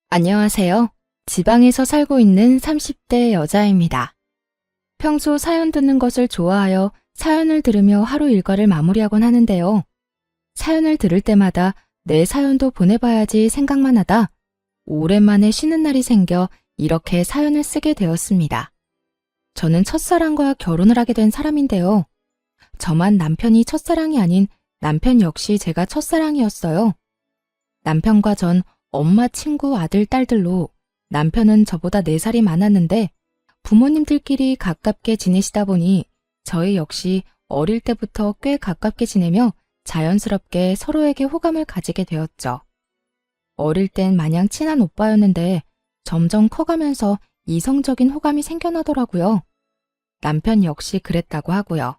안녕하세요. 지방에서 살고 있는 30대 여자입니다. 평소 사연 듣는 것을 좋아하여 사연을 들으며 하루 일과를 마무리하곤 하는데요. 사연을 들을 때마다 내 사연도 보내봐야지 생각만 하다 오랜만에 쉬는 날이 생겨 이렇게 사연을 쓰게 되었습니다. 저는 첫사랑과 결혼을 하게 된 사람인데요. 저만 남편이 첫사랑이 아닌 남편 역시 제가 첫사랑이었어요. 남편과 전 엄마 친구 아들, 딸들로 남편은 저보다 4살이 많았는데 부모님들끼리 가깝게 지내시다 보니 저희 역시 어릴 때부터 꽤 가깝게 지내며 자연스럽게 서로에게 호감을 가지게 되었죠. 어릴 땐 마냥 친한 오빠였는데 점점 커가면서 이성적인 호감이 생겨나더라고요. 남편 역시 그랬다고 하고요.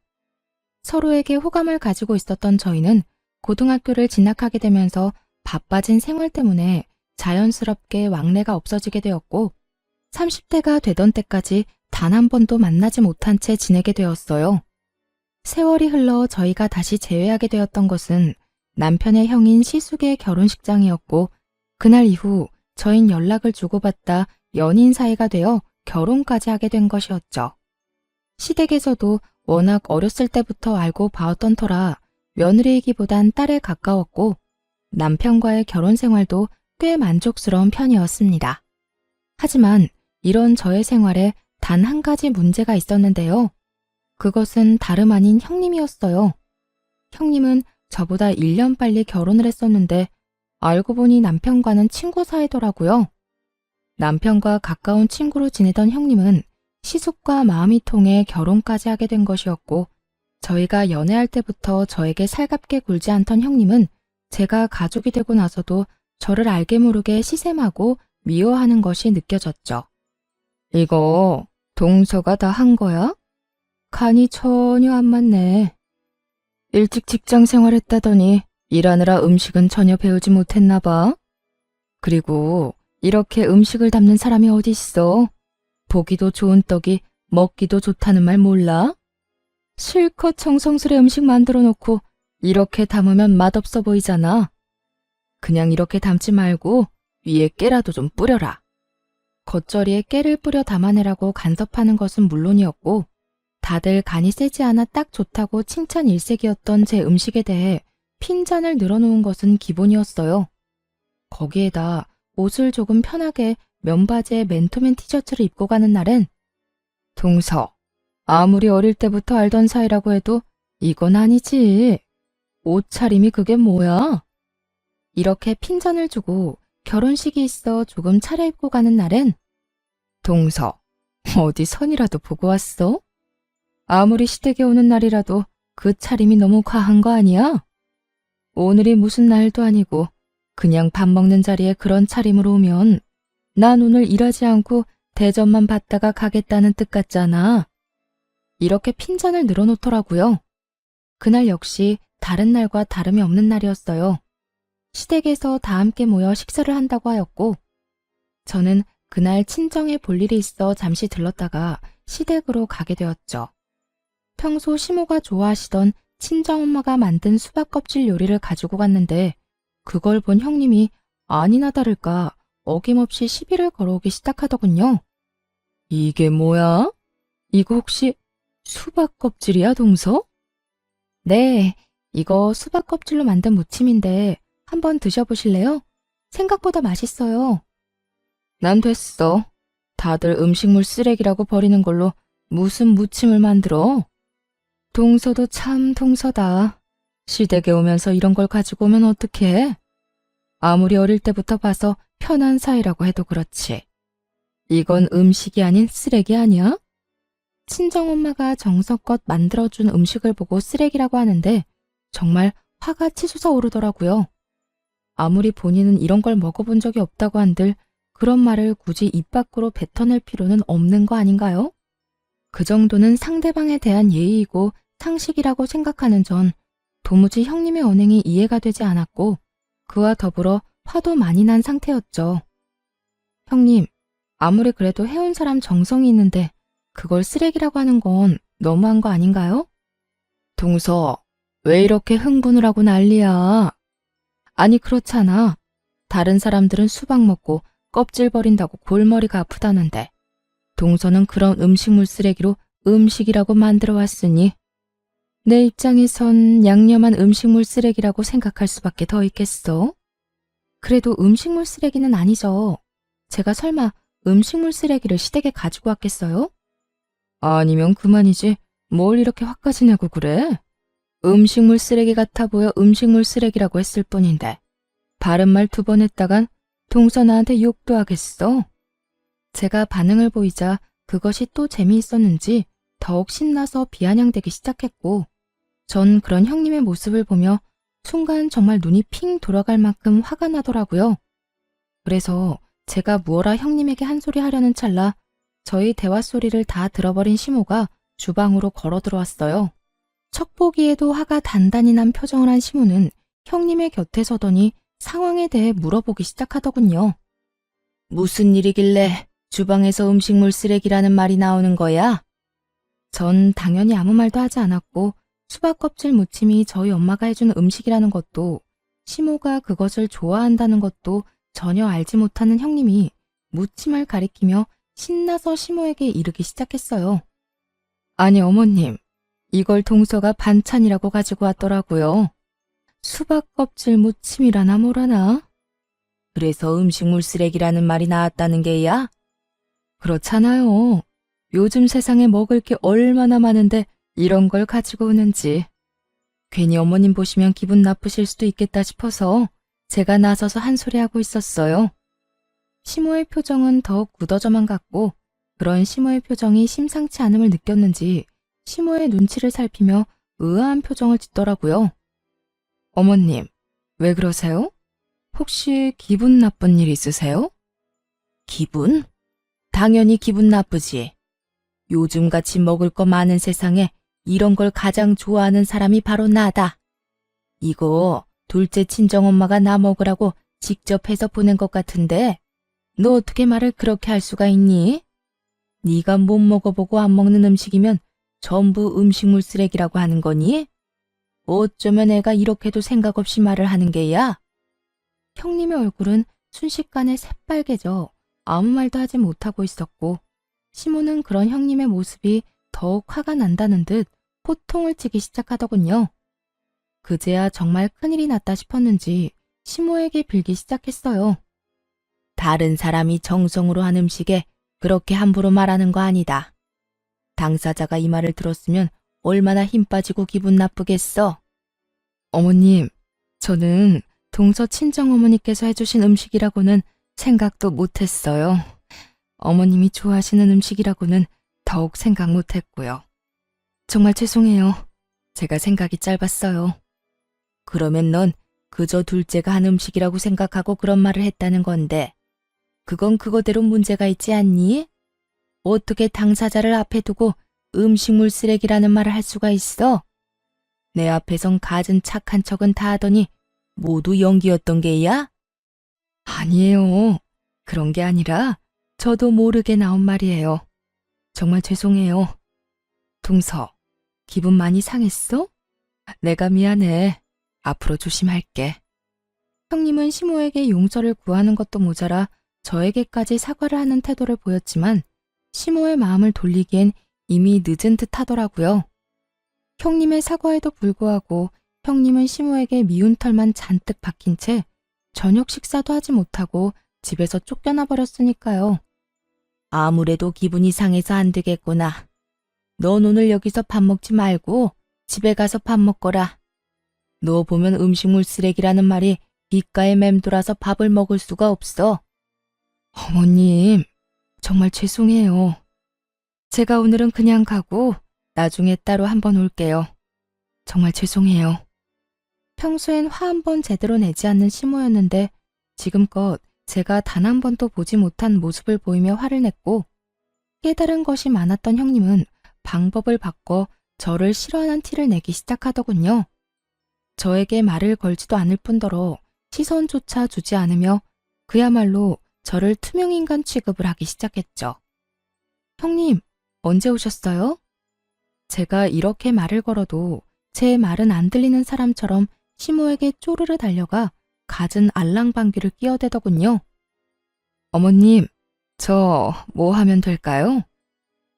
서로에게 호감을 가지고 있었던 저희는 고등학교를 진학하게 되면서 바빠진 생활 때문에 자연스럽게 왕래가 없어지게 되었고 30대가 되던 때까지 단 한 번도 만나지 못한 채 지내게 되었어요. 세월이 흘러 저희가 다시 재회하게 되었던 것은 남편의 형인 시숙의 결혼식장이었고 그날 이후 저흰 연락을 주고받다 연인 사이가 되어 결혼까지 하게 된 것이었죠. 시댁에서도 워낙 어렸을 때부터 알고 봐왔던 터라 며느리이기보단 딸에 가까웠고 남편과의 결혼 생활도 꽤 만족스러운 편이었습니다. 하지만 이런 저의 생활에 단 한 가지 문제가 있었는데요. 그것은 다름 아닌 형님이었어요. 형님은 저보다 1년 빨리 결혼을 했었는데 알고 보니 남편과는 친구 사이더라고요. 남편과 가까운 친구로 지내던 형님은 시숙과 마음이 통해 결혼까지 하게 된 것이었고 저희가 연애할 때부터 저에게 살갑게 굴지 않던 형님은 제가 가족이 되고 나서도 저를 알게 모르게 시샘하고 미워하는 것이 느껴졌죠. 이거 동서가 다 한 거야? 간이 전혀 안 맞네. 일찍 직장 생활했다더니 일하느라 음식은 전혀 배우지 못했나 봐. 그리고 이렇게 음식을 담는 사람이 어디 있어? 보기도 좋은 떡이 먹기도 좋다는 말 몰라? 실컷 정성스레 음식 만들어 놓고 이렇게 담으면 맛없어 보이잖아. 그냥 이렇게 담지 말고 위에 깨라도 좀 뿌려라. 겉절이에 깨를 뿌려 담아내라고 간섭하는 것은 물론이었고 다들 간이 세지 않아 딱 좋다고 칭찬 일색이었던 제 음식에 대해 핀잔을 늘어놓은 것은 기본이었어요. 거기에다 옷을 조금 편하게 면바지에 맨투맨 티셔츠를 입고 가는 날엔 동서, 아무리 어릴 때부터 알던 사이라고 해도 이건 아니지. 옷차림이 그게 뭐야? 이렇게 핀잔을 주고 결혼식이 있어 조금 차려입고 가는 날엔 동서, 어디 선이라도 보고 왔어? 아무리 시댁에 오는 날이라도 그 차림이 너무 과한 거 아니야? 오늘이 무슨 날도 아니고 그냥 밥 먹는 자리에 그런 차림으로 오면 난 오늘 일하지 않고 대접만 받다가 가겠다는 뜻 같잖아. 이렇게 핀잔을 늘어놓더라고요. 그날 역시 다른 날과 다름이 없는 날이었어요. 시댁에서 다 함께 모여 식사를 한다고 하였고 저는 그날 친정에 볼 일이 있어 잠시 들렀다가 시댁으로 가게 되었죠. 평소 시모가 좋아하시던 친정엄마가 만든 수박 껍질 요리를 가지고 갔는데 그걸 본 형님이 아니나 다를까 어김없이 시비를 걸어오기 시작하더군요. 이게 뭐야? 이거 혹시 수박 껍질이야, 동서? 네, 이거 수박 껍질로 만든 무침인데 한번 드셔보실래요? 생각보다 맛있어요. 난 됐어. 다들 음식물 쓰레기라고 버리는 걸로 무슨 무침을 만들어? 동서도 참 동서다. 시댁에 오면서 이런 걸 가지고 오면 어떡해? 아무리 어릴 때부터 봐서 편한 사이라고 해도 그렇지. 이건 음식이 아닌 쓰레기 아니야? 친정엄마가 정성껏 만들어준 음식을 보고 쓰레기라고 하는데 정말 화가 치솟아 오르더라고요. 아무리 본인은 이런 걸 먹어본 적이 없다고 한들 그런 말을 굳이 입 밖으로 뱉어낼 필요는 없는 거 아닌가요? 그 정도는 상대방에 대한 예의이고 상식이라고 생각하는 전 도무지 형님의 언행이 이해가 되지 않았고 그와 더불어 화도 많이 난 상태였죠. 형님, 아무리 그래도 해온 사람 정성이 있는데 그걸 쓰레기라고 하는 건 너무한 거 아닌가요? 동서, 왜 이렇게 흥분을 하고 난리야? 아니 그렇잖아. 다른 사람들은 수박 먹고 껍질 버린다고 골머리가 아프다는데 동서는 그런 음식물 쓰레기로 음식이라고 만들어 왔으니 내 입장에선 양념한 음식물 쓰레기라고 생각할 수밖에 더 있겠어? 그래도 음식물 쓰레기는 아니죠. 제가 설마 음식물 쓰레기를 시댁에 가지고 왔겠어요? 아니면 그만이지. 뭘 이렇게 화까지 내고 그래? 음식물 쓰레기 같아 보여 음식물 쓰레기라고 했을 뿐인데 바른 말 2번 했다간 동서 나한테 욕도 하겠어. 제가 반응을 보이자 그것이 또 재미있었는지 더욱 신나서 비아냥대기 시작했고 전 그런 형님의 모습을 보며 순간 정말 눈이 핑 돌아갈 만큼 화가 나더라고요. 그래서 제가 무어라 형님에게 한 소리 하려는 찰나 저희 대화 소리를 다 들어버린 시모가 주방으로 걸어 들어왔어요. 척 보기에도 화가 단단히 난 표정을 한 시모는 형님의 곁에 서더니 상황에 대해 물어보기 시작하더군요. 무슨 일이길래 주방에서 음식물 쓰레기라는 말이 나오는 거야? 전 당연히 아무 말도 하지 않았고 수박 껍질 무침이 저희 엄마가 해준 음식이라는 것도 시모가 그것을 좋아한다는 것도 전혀 알지 못하는 형님이 무침을 가리키며 신나서 시모에게 이르기 시작했어요. 아니 어머님, 이걸 동서가 반찬이라고 가지고 왔더라고요. 수박 껍질 무침이라나 뭐라나? 그래서 음식물 쓰레기라는 말이 나왔다는 게야? 그렇잖아요. 요즘 세상에 먹을 게 얼마나 많은데 이런 걸 가지고 오는지. 괜히 어머님 보시면 기분 나쁘실 수도 있겠다 싶어서 제가 나서서 한 소리 하고 있었어요. 시모의 표정은 더욱 굳어져만 갔고 그런 시모의 표정이 심상치 않음을 느꼈는지 시모의 눈치를 살피며 의아한 표정을 짓더라고요. 어머님, 왜 그러세요? 혹시 기분 나쁜 일 있으세요? 기분? 당연히 기분 나쁘지. 요즘같이 먹을 거 많은 세상에 이런 걸 가장 좋아하는 사람이 바로 나다. 이거 둘째 친정엄마가 나 먹으라고 직접 해서 보낸 것 같은데 너 어떻게 말을 그렇게 할 수가 있니? 네가 못 먹어보고 안 먹는 음식이면 전부 음식물 쓰레기라고 하는 거니? 어쩌면 애가 이렇게도 생각 없이 말을 하는 게야? 형님의 얼굴은 순식간에 새빨개져 아무 말도 하지 못하고 있었고 시모는 그런 형님의 모습이 더욱 화가 난다는 듯 호통을 치기 시작하더군요. 그제야 정말 큰일이 났다 싶었는지 시모에게 빌기 시작했어요. 다른 사람이 정성으로 한 음식에 그렇게 함부로 말하는 거 아니다. 당사자가 이 말을 들었으면 얼마나 힘 빠지고 기분 나쁘겠어. 어머님, 저는 동서 친정어머니께서 해주신 음식이라고는 생각도 못했어요. 어머님이 좋아하시는 음식이라고는 더욱 생각 못했고요. 정말 죄송해요. 제가 생각이 짧았어요. 그러면 넌 그저 둘째가 한 음식이라고 생각하고 그런 말을 했다는 건데 그건 그거대로 문제가 있지 않니? 어떻게 당사자를 앞에 두고 음식물 쓰레기라는 말을 할 수가 있어? 내 앞에선 갖은 착한 척은 다 하더니 모두 연기였던 게야? 아니에요. 그런 게 아니라 저도 모르게 나온 말이에요. 정말 죄송해요. 동서, 기분 많이 상했어? 내가 미안해. 앞으로 조심할게. 형님은 시모에게 용서를 구하는 것도 모자라 저에게까지 사과를 하는 태도를 보였지만 시모의 마음을 돌리기엔 이미 늦은 듯 하더라고요. 형님의 사과에도 불구하고 형님은 시모에게 미운 털만 잔뜩 박힌 채 저녁 식사도 하지 못하고 집에서 쫓겨나 버렸으니까요. 아무래도 기분이 상해서 안 되겠구나. 넌 오늘 여기서 밥 먹지 말고 집에 가서 밥 먹거라. 너 보면 음식물 쓰레기라는 말이 귓가에 맴돌아서 밥을 먹을 수가 없어. 어머님, 정말 죄송해요. 제가 오늘은 그냥 가고 나중에 따로 한번 올게요. 정말 죄송해요. 평소엔 화 한 번 제대로 내지 않는 시모였는데 지금껏 제가 단 한 번도 보지 못한 모습을 보이며 화를 냈고 깨달은 것이 많았던 형님은 방법을 바꿔 저를 싫어하는 티를 내기 시작하더군요. 저에게 말을 걸지도 않을 뿐더러 시선조차 주지 않으며 그야말로 저를 투명인간 취급을 하기 시작했죠. 형님, 언제 오셨어요? 제가 이렇게 말을 걸어도 제 말은 안 들리는 사람처럼 시모에게 쪼르르 달려가 갖은 알랑방귀를 끼어대더군요. 어머님, 저 뭐 하면 될까요?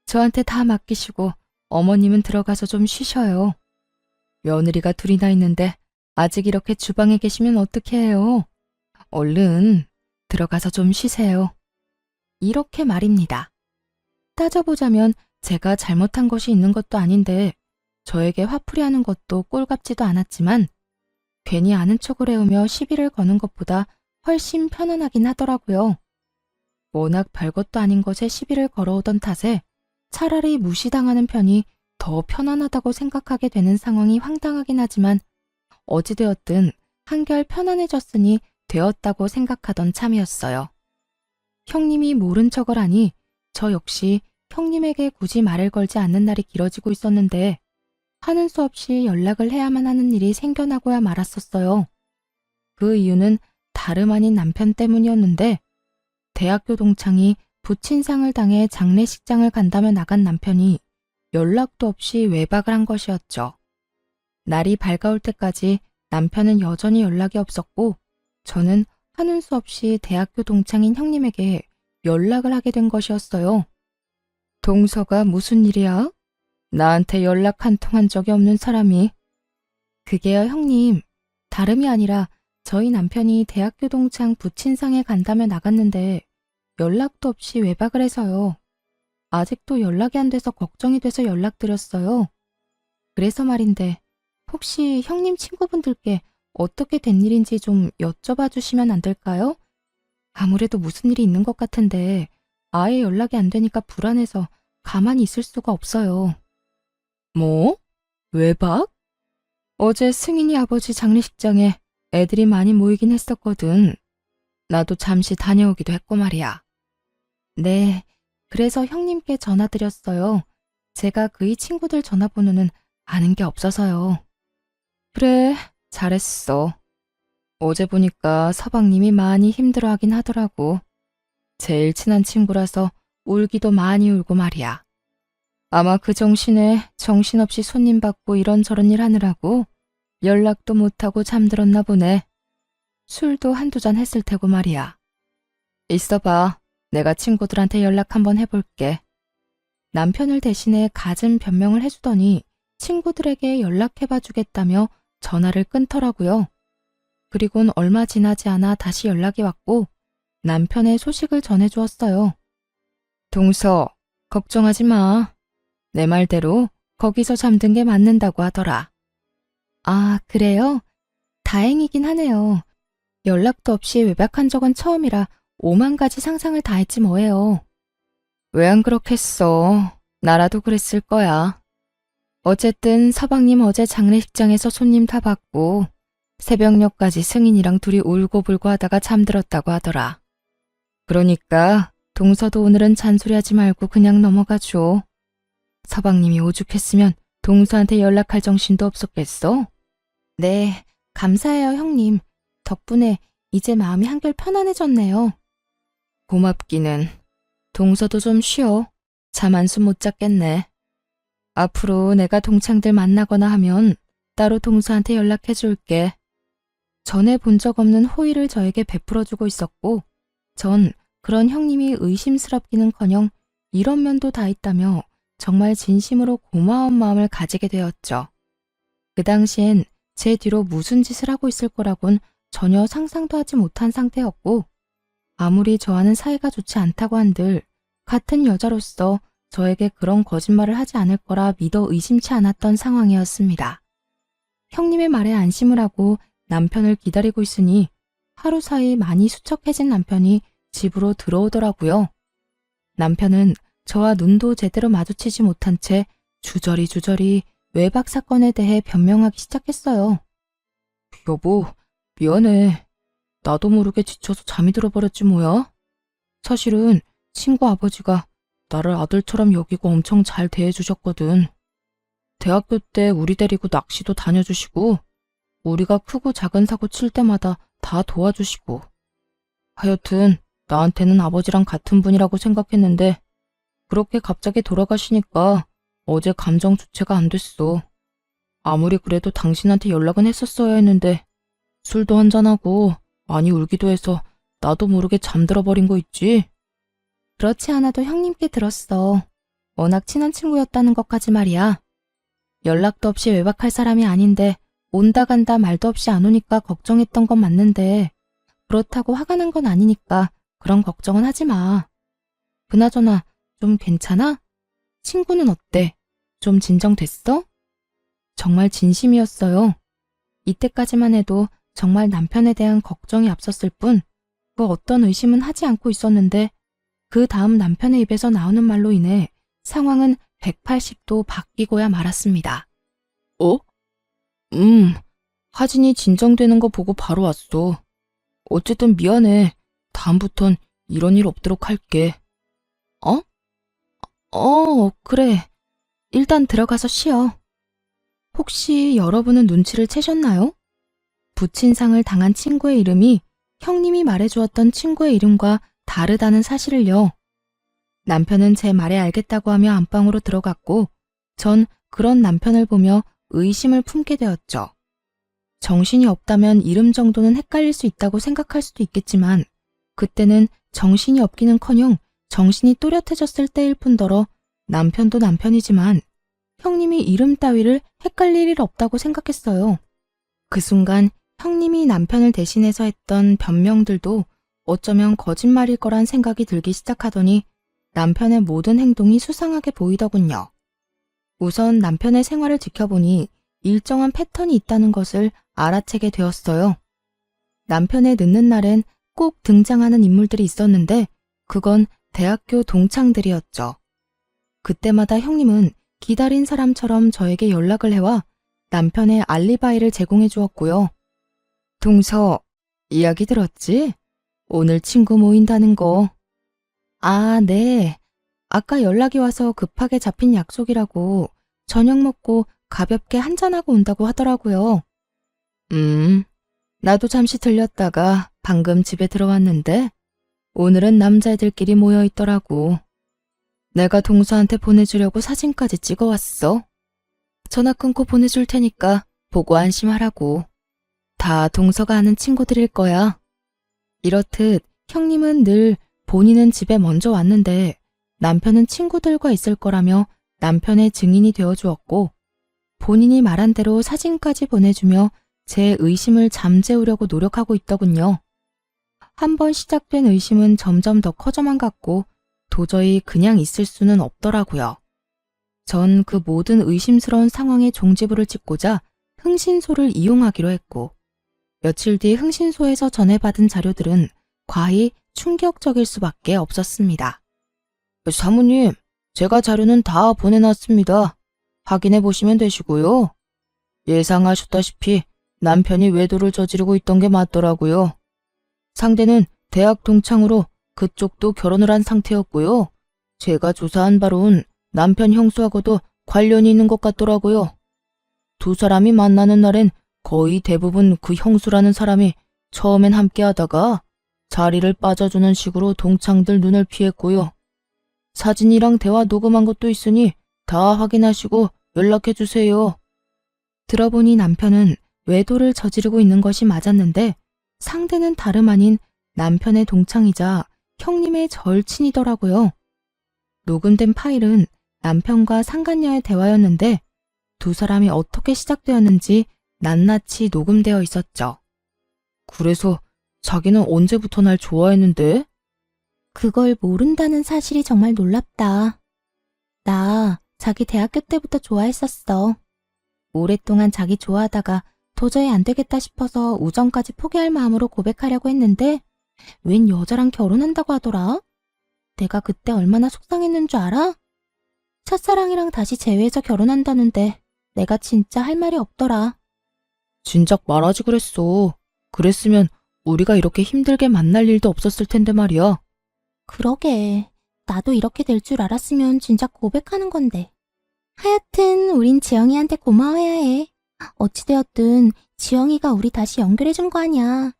저한테 다 맡기시고 어머님은 들어가서 좀 쉬셔요. 며느리가 둘이나 있는데 아직 이렇게 주방에 계시면 어떻게 해요? 얼른 들어가서 좀 쉬세요. 이렇게 말입니다. 따져보자면 제가 잘못한 것이 있는 것도 아닌데 저에게 화풀이 하는 것도 꼴같지도 않았지만 괜히 아는 척을 해오며 시비를 거는 것보다 훨씬 편안하긴 하더라고요. 워낙 별것도 아닌 것에 시비를 걸어오던 탓에 차라리 무시당하는 편이 더 편안하다고 생각하게 되는 상황이 황당하긴 하지만 어찌되었든 한결 편안해졌으니 되었다고 생각하던 참이었어요. 형님이 모른 척을 하니 저 역시 형님에게 굳이 말을 걸지 않는 날이 길어지고 있었는데 하는 수 없이 연락을 해야만 하는 일이 생겨나고야 말았었어요. 그 이유는 다름 아닌 남편 때문이었는데 대학교 동창이 부친상을 당해 장례식장을 간다며 나간 남편이 연락도 없이 외박을 한 것이었죠. 날이 밝아올 때까지 남편은 여전히 연락이 없었고 저는 하는 수 없이 대학교 동창인 형님에게 연락을 하게 된 것이었어요. 동서가 무슨 일이야? 나한테 연락 한 통 한 적이 없는 사람이. 그게요, 형님. 다름이 아니라 저희 남편이 대학교 동창 부친상에 간다며 나갔는데 연락도 없이 외박을 해서요. 아직도 연락이 안 돼서 걱정이 돼서 연락드렸어요. 그래서 말인데 혹시 형님 친구분들께 어떻게 된 일인지 좀 여쭤봐 주시면 안 될까요? 아무래도 무슨 일이 있는 것 같은데 아예 연락이 안 되니까 불안해서 가만히 있을 수가 없어요. 뭐? 외박? 어제 승인이 아버지 장례식장에 애들이 많이 모이긴 했었거든. 나도 잠시 다녀오기도 했고 말이야. 네, 그래서 형님께 전화드렸어요. 제가 그이 친구들 전화번호는 아는 게 없어서요. 그래, 잘했어. 어제 보니까 서방님이 많이 힘들어하긴 하더라고. 제일 친한 친구라서 울기도 많이 울고 말이야. 아마 그 정신에 정신없이 손님 받고 이런저런 일 하느라고 연락도 못하고 잠들었나 보네. 술도 한두 잔 했을 테고 말이야. 있어봐. 내가 친구들한테 연락 한번 해볼게. 남편을 대신해 갖은 변명을 해주더니 친구들에게 연락해봐 주겠다며 전화를 끊더라고요. 그리곤 얼마 지나지 않아 다시 연락이 왔고 남편의 소식을 전해주었어요. 동서, 걱정하지 마. 내 말대로 거기서 잠든 게 맞는다고 하더라. 아, 그래요? 다행이긴 하네요. 연락도 없이 외박한 적은 처음이라 5만 가지 상상을 다 했지 뭐예요. 왜 안 그렇겠어. 나라도 그랬을 거야. 어쨌든 서방님 어제 장례식장에서 손님 다 받고 새벽녘까지 승인이랑 둘이 울고불고 하다가 잠들었다고 하더라. 그러니까 동서도 오늘은 잔소리하지 말고 그냥 넘어가줘. 서방님이 오죽했으면 동서한테 연락할 정신도 없었겠어? 네, 감사해요 형님. 덕분에 이제 마음이 한결 편안해졌네요. 고맙기는. 동서도 좀 쉬어. 잠 한숨 못 잤겠네. 앞으로 내가 동창들 만나거나 하면 따로 동서한테 연락해 줄게. 전에 본 적 없는 호의를 저에게 베풀어주고 있었고 전 그런 형님이 의심스럽기는커녕 이런 면도 다 있다며 정말 진심으로 고마운 마음을 가지게 되었죠. 그 당시엔 제 뒤로 무슨 짓을 하고 있을 거라곤 전혀 상상도 하지 못한 상태였고 아무리 저와는 사이가 좋지 않다고 한들 같은 여자로서 저에게 그런 거짓말을 하지 않을 거라 믿어 의심치 않았던 상황이었습니다. 형님의 말에 안심을 하고 남편을 기다리고 있으니 하루 사이 많이 수척해진 남편이 집으로 들어오더라고요. 남편은 저와 눈도 제대로 마주치지 못한 채 주저리 외박 사건에 대해 변명하기 시작했어요. 여보, 미안해. 나도 모르게 지쳐서 잠이 들어버렸지 뭐야. 사실은 친구 아버지가 나를 아들처럼 여기고 엄청 잘 대해주셨거든. 대학교 때 우리 데리고 낚시도 다녀주시고 우리가 크고 작은 사고 칠 때마다 다 도와주시고 하여튼 나한테는 아버지랑 같은 분이라고 생각했는데 그렇게 갑자기 돌아가시니까 어제 감정 주체가 안 됐어. 아무리 그래도 당신한테 연락은 했었어야 했는데 술도 한잔하고 많이 울기도 해서 나도 모르게 잠들어 버린 거 있지? 그렇지 않아도 형님께 들었어. 워낙 친한 친구였다는 것까지 말이야. 연락도 없이 외박할 사람이 아닌데 온다 간다 말도 없이 안 오니까 걱정했던 건 맞는데 그렇다고 화가 난 건 아니니까 그런 걱정은 하지 마. 그나저나 좀 괜찮아? 친구는 어때? 좀 진정됐어? 정말 진심이었어요. 이때까지만 해도 정말 남편에 대한 걱정이 앞섰을 뿐 그 어떤 의심은 하지 않고 있었는데 그 다음 남편의 입에서 나오는 말로 인해 상황은 180도 바뀌고야 말았습니다. 어? 하진이 진정되는 거 보고 바로 왔어. 어쨌든 미안해. 다음부턴 이런 일 없도록 할게. 어? 그래. 일단 들어가서 쉬어. 혹시 여러분은 눈치를 채셨나요? 부친상을 당한 친구의 이름이 형님이 말해주었던 친구의 이름과 다르다는 사실을요. 남편은 제 말에 알겠다고 하며 안방으로 들어갔고 전 그런 남편을 보며 의심을 품게 되었죠. 정신이 없다면 이름 정도는 헷갈릴 수 있다고 생각할 수도 있겠지만 그때는 정신이 없기는커녕 정신이 또렷해졌을 때일 뿐더러 남편도 남편이지만 형님이 이름 따위를 헷갈릴 일 없다고 생각했어요. 그 순간 형님이 남편을 대신해서 했던 변명들도 어쩌면 거짓말일 거란 생각이 들기 시작하더니 남편의 모든 행동이 수상하게 보이더군요. 우선 남편의 생활을 지켜보니 일정한 패턴이 있다는 것을 알아채게 되었어요. 남편의 늦는 날엔 꼭 등장하는 인물들이 있었는데 그건 대학교 동창들이었죠. 그때마다 형님은 기다린 사람처럼 저에게 연락을 해와 남편의 알리바이를 제공해 주었고요. 동서, 이야기 들었지? 오늘 친구 모인다는 거. 아, 네. 아까 연락이 와서 급하게 잡힌 약속이라고 저녁 먹고 가볍게 한잔하고 온다고 하더라고요. 나도 잠시 들렸다가 방금 집에 들어왔는데 오늘은 남자애들끼리 모여 있더라고. 내가 동서한테 보내주려고 사진까지 찍어왔어. 전화 끊고 보내줄 테니까 보고 안심하라고. 다 동서가 아는 친구들일 거야. 이렇듯 형님은 늘 본인은 집에 먼저 왔는데 남편은 친구들과 있을 거라며 남편의 증인이 되어주었고 본인이 말한 대로 사진까지 보내주며 제 의심을 잠재우려고 노력하고 있더군요. 한번 시작된 의심은 점점 더 커져만 갔고 도저히 그냥 있을 수는 없더라고요. 전 그 모든 의심스러운 상황에 종지부를 찍고자 흥신소를 이용하기로 했고 며칠 뒤 흥신소에서 전해받은 자료들은 과히 충격적일 수밖에 없었습니다. 사모님, 제가 자료는 다 보내놨습니다. 확인해 보시면 되시고요. 예상하셨다시피 남편이 외도를 저지르고 있던 게 맞더라고요. 상대는 대학 동창으로 그쪽도 결혼을 한 상태였고요. 제가 조사한 바론 남편 형수하고도 관련이 있는 것 같더라고요. 두 사람이 만나는 날엔 거의 대부분 그 형수라는 사람이 처음엔 함께 하다가 자리를 빠져주는 식으로 동창들 눈을 피했고요. 사진이랑 대화 녹음한 것도 있으니 다 확인하시고 연락해 주세요. 들어보니 남편은 외도를 저지르고 있는 것이 맞았는데 상대는 다름 아닌 남편의 동창이자 형님의 절친이더라고요. 녹음된 파일은 남편과 상간녀의 대화였는데 두 사람이 어떻게 시작되었는지 낱낱이 녹음되어 있었죠. 그래서 자기는 언제부터 날 좋아했는데? 그걸 모른다는 사실이 정말 놀랍다. 나 자기 대학교 때부터 좋아했었어. 오랫동안 자기 좋아하다가 도저히 안 되겠다 싶어서 우정까지 포기할 마음으로 고백하려고 했는데 웬 여자랑 결혼한다고 하더라? 내가 그때 얼마나 속상했는 줄 알아? 첫사랑이랑 다시 재회해서 결혼한다는데 내가 진짜 할 말이 없더라. 진작 말하지 그랬어. 그랬으면 우리가 이렇게 힘들게 만날 일도 없었을 텐데 말이야. 그러게. 나도 이렇게 될 줄 알았으면 진작 고백하는 건데. 하여튼 우린 지영이한테 고마워해야 해. 어찌되었든 지영이가 우리 다시 연결해준 거 아니야.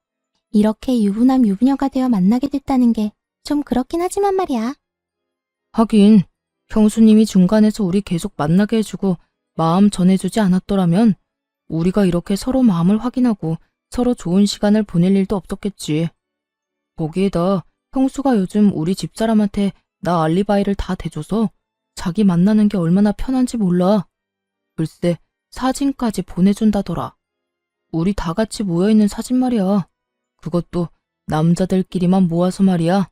이렇게 유부남 유부녀가 되어 만나게 됐다는 게 좀 그렇긴 하지만 말이야. 하긴 형수님이 중간에서 우리 계속 만나게 해주고 마음 전해주지 않았더라면 우리가 이렇게 서로 마음을 확인하고 서로 좋은 시간을 보낼 일도 없었겠지. 거기에다 형수가 요즘 우리 집사람한테 나 알리바이를 다 대줘서 자기 만나는 게 얼마나 편한지 몰라. 글쎄, 사진까지 보내준다더라. 우리 다 같이 모여있는 사진 말이야. 그것도 남자들끼리만 모아서 말이야.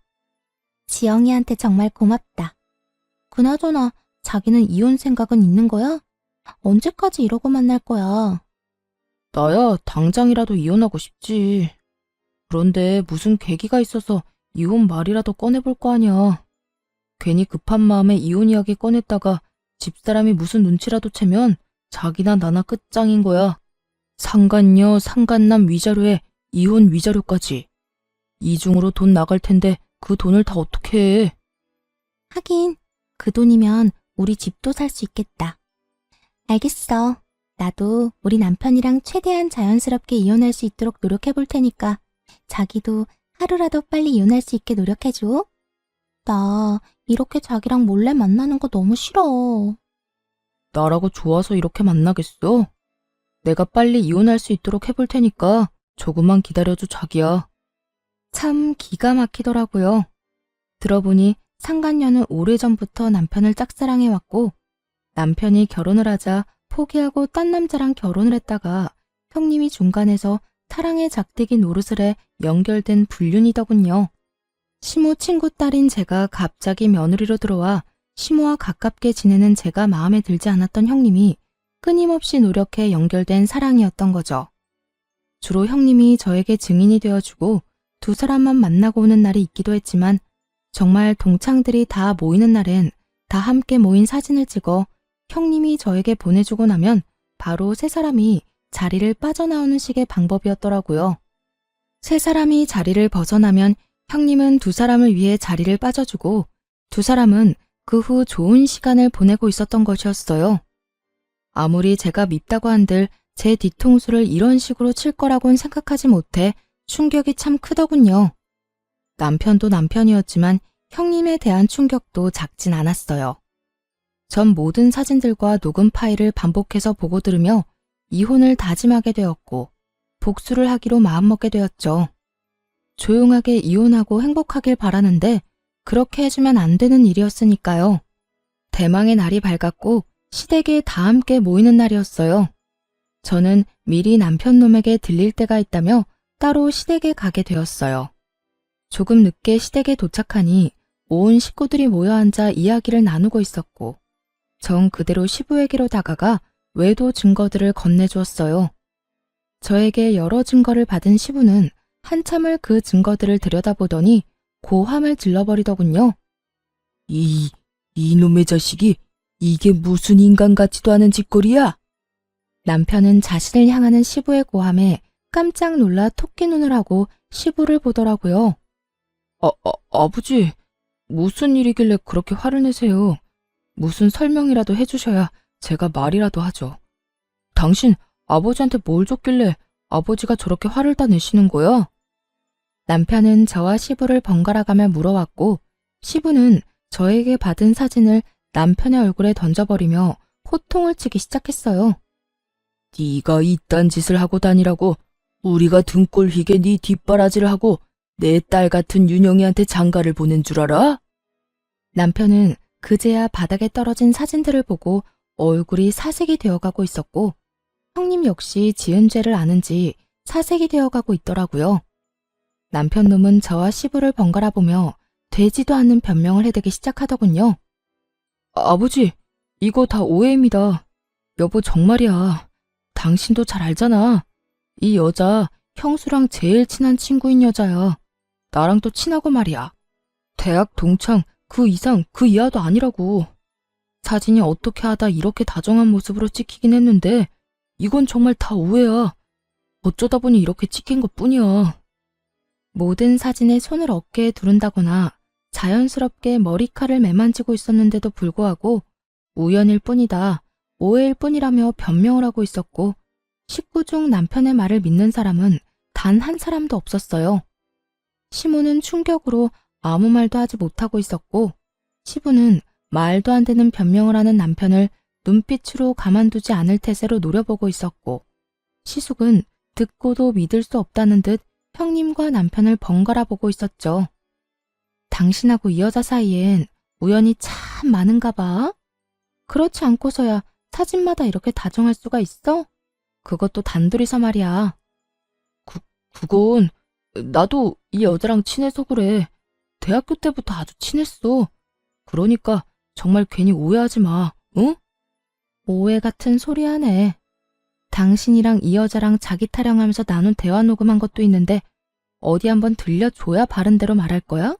지영이한테 정말 고맙다. 그나저나 자기는 이혼 생각은 있는 거야? 언제까지 이러고 만날 거야? 나야 당장이라도 이혼하고 싶지. 그런데 무슨 계기가 있어서 이혼 말이라도 꺼내볼 거 아니야. 괜히 급한 마음에 이혼 이야기 꺼냈다가 집사람이 무슨 눈치라도 채면 자기나 나나 끝장인 거야. 상간녀, 상간남 위자료에 이혼 위자료까지. 이중으로 돈 나갈 텐데 그 돈을 다 어떻게 해. 하긴 그 돈이면 우리 집도 살 수 있겠다. 알겠어. 나도 우리 남편이랑 최대한 자연스럽게 이혼할 수 있도록 노력해 볼 테니까 자기도 하루라도 빨리 이혼할 수 있게 노력해줘. 나 이렇게 자기랑 몰래 만나는 거 너무 싫어. 나라고 좋아서 이렇게 만나겠어? 내가 빨리 이혼할 수 있도록 해볼 테니까 조금만 기다려줘, 자기야. 참 기가 막히더라고요. 들어보니 상간녀는 오래전부터 남편을 짝사랑해왔고 남편이 결혼을 하자 포기하고 딴 남자랑 결혼을 했다가 형님이 중간에서 사랑의 작대기 노릇을 해 연결된 불륜이더군요. 시모 친구 딸인 제가 갑자기 며느리로 들어와 시모와 가깝게 지내는 제가 마음에 들지 않았던 형님이 끊임없이 노력해 연결된 사랑이었던 거죠. 주로 형님이 저에게 증인이 되어주고 두 사람만 만나고 오는 날이 있기도 했지만 정말 동창들이 다 모이는 날엔 다 함께 모인 사진을 찍어 형님이 저에게 보내주고 나면 바로 세 사람이 자리를 빠져나오는 식의 방법이었더라고요. 세 사람이 자리를 벗어나면 형님은 두 사람을 위해 자리를 빠져주고 두 사람은 그 후 좋은 시간을 보내고 있었던 것이었어요. 아무리 제가 밉다고 한들 제 뒤통수를 이런 식으로 칠 거라고는 생각하지 못해 충격이 참 크더군요. 남편도 남편이었지만 형님에 대한 충격도 작진 않았어요. 전 모든 사진들과 녹음 파일을 반복해서 보고 들으며 이혼을 다짐하게 되었고 복수를 하기로 마음먹게 되었죠. 조용하게 이혼하고 행복하길 바라는데 그렇게 해주면 안 되는 일이었으니까요. 대망의 날이 밝았고 시댁에 다 함께 모이는 날이었어요. 저는 미리 남편 놈에게 들릴 때가 있다며 따로 시댁에 가게 되었어요. 조금 늦게 시댁에 도착하니 온 식구들이 모여 앉아 이야기를 나누고 있었고 정 그대로 시부에게로 다가가 외도 증거들을 건네주었어요. 저에게 여러 증거를 받은 시부는 한참을 그 증거들을 들여다보더니 고함을 질러버리더군요. 이놈의 자식이 이게 무슨 인간 같지도 않은 짓거리야? 남편은 자신을 향하는 시부의 고함에 깜짝 놀라 토끼 눈을 하고 시부를 보더라고요. 아버지, 무슨 일이길래 그렇게 화를 내세요? 무슨 설명이라도 해주셔야 제가 말이라도 하죠. 당신 아버지한테 뭘 줬길래 아버지가 저렇게 화를 다 내시는 거야? 남편은 저와 시부를 번갈아가며 물어왔고 시부는 저에게 받은 사진을 남편의 얼굴에 던져버리며 호통을 치기 시작했어요. 네가 이딴 짓을 하고 다니라고 우리가 등골 휘게 네 뒷바라지를 하고 내 딸 같은 윤영이한테 장가를 보낸 줄 알아? 남편은 그제야 바닥에 떨어진 사진들을 보고 얼굴이 사색이 되어가고 있었고 형님 역시 지은 죄를 아는지 사색이 되어가고 있더라고요. 남편 놈은 저와 시부를 번갈아 보며 되지도 않는 변명을 해대기 시작하더군요. 아버지, 이거 다 오해입니다. 여보 정말이야. 당신도 잘 알잖아. 이 여자 형수랑 제일 친한 친구인 여자야. 나랑 또 친하고 말이야. 대학 동창 그 이상 그 이하도 아니라고. 사진이 어떻게 하다 이렇게 다정한 모습으로 찍히긴 했는데 이건 정말 다 오해야. 어쩌다 보니 이렇게 찍힌 것뿐이야. 모든 사진에 손을 어깨에 두른다거나 자연스럽게 머리칼을 매만지고 있었는데도 불구하고 우연일 뿐이다, 오해일 뿐이라며 변명을 하고 있었고 식구 중 남편의 말을 믿는 사람은 단 한 사람도 없었어요. 시모는 충격으로 아무 말도 하지 못하고 있었고 시부는 말도 안 되는 변명을 하는 남편을 눈빛으로 가만두지 않을 태세로 노려보고 있었고 시숙은 듣고도 믿을 수 없다는 듯 형님과 남편을 번갈아 보고 있었죠. 당신하고 이 여자 사이엔 우연이 참 많은가 봐. 그렇지 않고서야 사진마다 이렇게 다정할 수가 있어? 그것도 단둘이서 말이야. 그건 나도 이 여자랑 친해서 그래. 대학교 때부터 아주 친했어. 그러니까 정말 괜히 오해하지 마, 응? 오해 같은 소리 하네. 당신이랑 이 여자랑 자기 타령하면서 나눈 대화 녹음한 것도 있는데 어디 한번 들려줘야 바른 대로 말할 거야?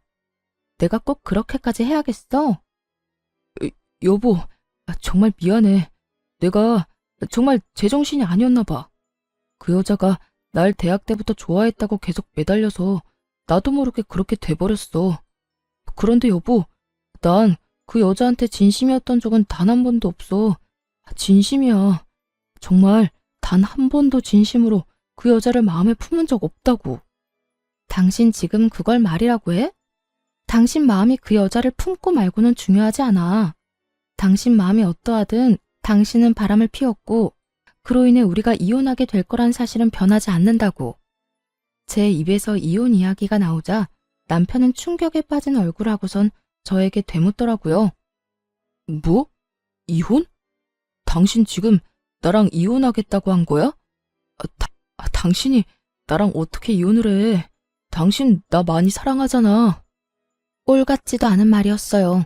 내가 꼭 그렇게까지 해야겠어? 여보, 정말 미안해. 내가 정말 제정신이 아니었나 봐. 그 여자가 날 대학 때부터 좋아했다고 계속 매달려서 나도 모르게 그렇게 돼버렸어. 그런데 여보, 난 그 여자한테 진심이었던 적은 단 한 번도 없어. 진심이야. 정말 단 한 번도 진심으로 그 여자를 마음에 품은 적 없다고. 당신 지금 그걸 말이라고 해? 당신 마음이 그 여자를 품고 말고는 중요하지 않아. 당신 마음이 어떠하든 당신은 바람을 피웠고 그로 인해 우리가 이혼하게 될 거란 사실은 변하지 않는다고. 제 입에서 이혼 이야기가 나오자 남편은 충격에 빠진 얼굴하고선 저에게 되묻더라고요. 뭐? 이혼? 당신 지금 나랑 이혼하겠다고 한 거야? 당신이 나랑 어떻게 이혼을 해? 당신 나 많이 사랑하잖아. 꼴 같지도 않은 말이었어요.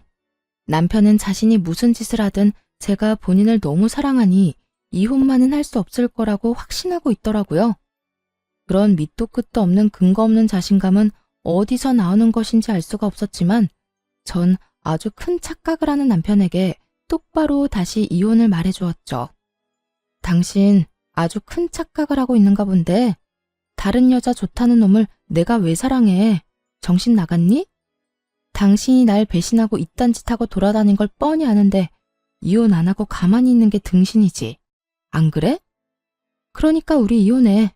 남편은 자신이 무슨 짓을 하든 제가 본인을 너무 사랑하니 이혼만은 할 수 없을 거라고 확신하고 있더라고요. 그런 밑도 끝도 없는 근거 없는 자신감은 어디서 나오는 것인지 알 수가 없었지만 전 아주 큰 착각을 하는 남편에게 똑바로 다시 이혼을 말해주었죠. 당신 아주 큰 착각을 하고 있는가 본데 다른 여자 좋다는 놈을 내가 왜 사랑해? 정신 나갔니? 당신이 날 배신하고 이딴 짓하고 돌아다닌 걸 뻔히 아는데 이혼 안 하고 가만히 있는 게 등신이지. 안 그래? 그러니까 우리 이혼해.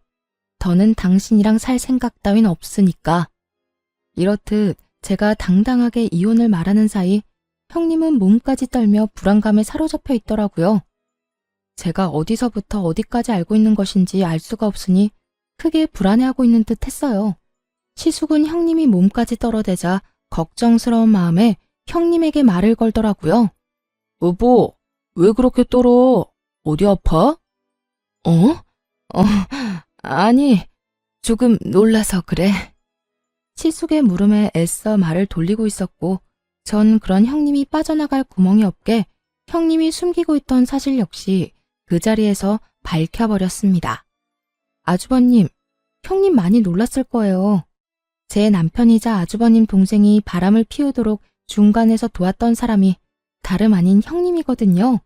더는 당신이랑 살 생각 따윈 없으니까. 이렇듯 제가 당당하게 이혼을 말하는 사이 형님은 몸까지 떨며 불안감에 사로잡혀 있더라고요. 제가 어디서부터 어디까지 알고 있는 것인지 알 수가 없으니 크게 불안해하고 있는 듯 했어요. 시숙은 형님이 몸까지 떨어대자 걱정스러운 마음에 형님에게 말을 걸더라고요. 여보, 왜 그렇게 떨어? 어디 아파? 아니, 조금 놀라서 그래. 시숙의 물음에 애써 말을 돌리고 있었고 전 그런 형님이 빠져나갈 구멍이 없게 형님이 숨기고 있던 사실 역시 그 자리에서 밝혀버렸습니다. 아주버님, 형님 많이 놀랐을 거예요. 제 남편이자 아주버님 동생이 바람을 피우도록 중간에서 도왔던 사람이 다름 아닌 형님이거든요.